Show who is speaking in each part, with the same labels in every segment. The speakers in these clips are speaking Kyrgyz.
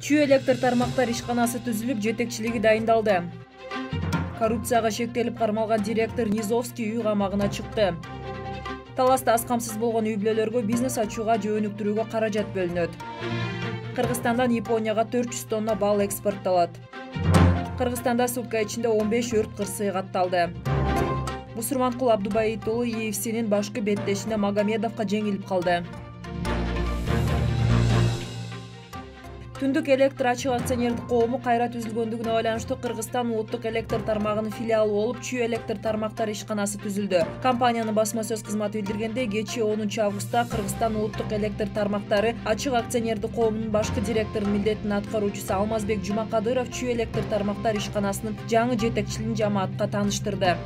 Speaker 1: Чүй электр тармактар ишканасы түзүлүп, жетекчилиги дайындалды. Коррупцияга шектелип кармалган директор Низовский үй камагына чыкты. Таласта аз камсыз болгон үй бүлөлөргө бизнес ачууга же өнүктүрүүгө каражат бөлүнөт. Кыргызстандан Японияга 400 тонна бал экспорттолот. Кыргызстанда сутка ичинде 15 өрт кырсыгы катталды. Бусурманкул Абдубайит уулу ИФСнин башкы беттешине Магомедовго жеңилип калды. Түндүк электр ачык акционердик коому кайра түзүлгөндүгүнө байланыштуу Кыргызстан улуттук электр тармагынын филиалы болуп, Чүй электр тармактар ишканасы түзүлдү. Компаниянын басма сөз кызматы билдиргендей, кечээ 10 августта Кыргызстан улуттук электр тармактары ачык акционердик коомунун башкы директорунун милдетин аткаруучусу Алмазбек Жумакадыров Чүй электр тармактар ишканасынын жаңы жетекчилигин жамаатка тааныштырды.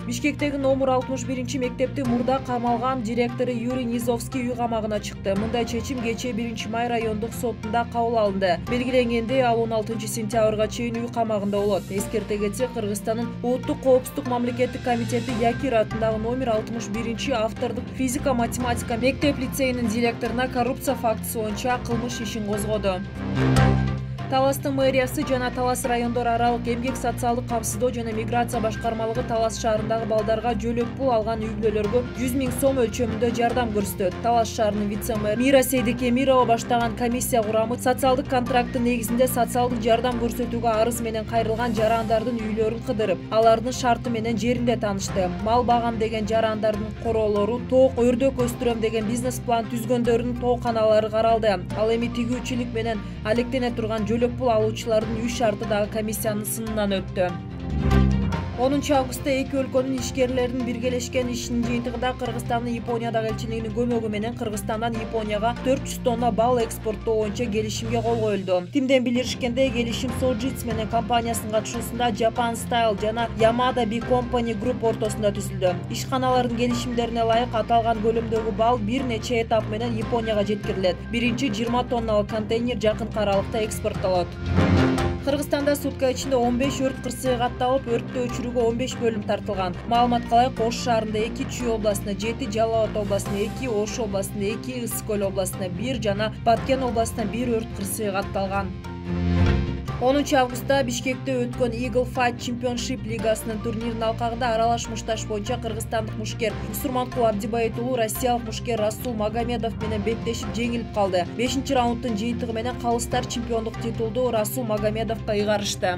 Speaker 1: Бишкектеги номер 61 мектепти мурда камалган директору Юрий Низовский үй камагына чыкты. Мындай чечим кечээ 1 май райондук сотунда кабыл алынды. Белгиленгендей, ал 16 сентябрга чейин үй камагында болот. Эскерте кетсек, Кыргызстандын улуттук коопсуздук мамлекеттик комитети Якир атындагы номер 61 автордук физика-математика мектеп-лицейинин директоруна коррупция фактысы боюнча кылмыш ишин козгоду. Таластын мэриясы жана Талас райондор аралык эмгек социалдык камсыздоо жана миграция башкармалыгы Талас шаарындагы балдарга жөлөк пул алган үй бүлөлөргө 100 000 сом өлчөмүндө жардам көрсөтөт. Талас шаарынын вице-мэр Мира Сейдикемирова баштаган комиссия курамы социалдык контракттын негизинде социалдык жардам көрсөтүүгө арыз менен кайрылган жарандардын үйлөрүн кыдырып, алардын шарты менен жеринде таанышты. Мал багам деген жарандардын короолору, тоок, өрдөк өстүрөм деген бизнес план түзгөндөрүнүн тооканалары каралды. Ал эми тигүүчүлүк менен алектене турган жөлөк пул алуучулардын үй шарты дагы комиссиянын сынынан өттү. 10 августта эки өлкөнүн ишкерлеринин биргелешкен ишинин жыйынтыгында Кыргызстандын Япониядагы элчилигинин көмөгү менен Кыргызстандан Японияга 400 тонна бал экспорттоо боюнча келишимге кол коюлду. Тимден билдиришкендей, келишим Sojitz менен компаниясынын катышуусунда Japan Style жана Yamada Big Company Group ортосунда түзүлдү. Ишканалардын келишимдерине ылайык аталган көлөмдөгү бал бир нече этап менен Японияга жеткирилет. Биринчи 20 тонналык контейнер жакынкы аралыкта экспорттолот. Кыргызстанда сутка ичинде 15 өрт кырсыгы катталып, өрттү өчүрүүгө 15 бөлүм тартылган. Маалыматка ылайык, Ош шаарында 2, Чүй областында 7, Жалал Абад областында 2, Ош областында 2, Ысык Көл областында 1 жана Баткен областында 1 өрт кырсыгы катталган. 10 августта Бишкекте өткөн Eagle Fight Championship лигасынын турниринин алкагында аралаш мушташ боюнча кыргызстандык мушкер Бусурманкул Абдубайит уулу россиялык мушкер Расул Магомедов менен беттешип жеңилип калды. 5-раунддун жыйынтыгы менен калыстар чемпиондук титулду Расул Магомедовго ыйгарышты.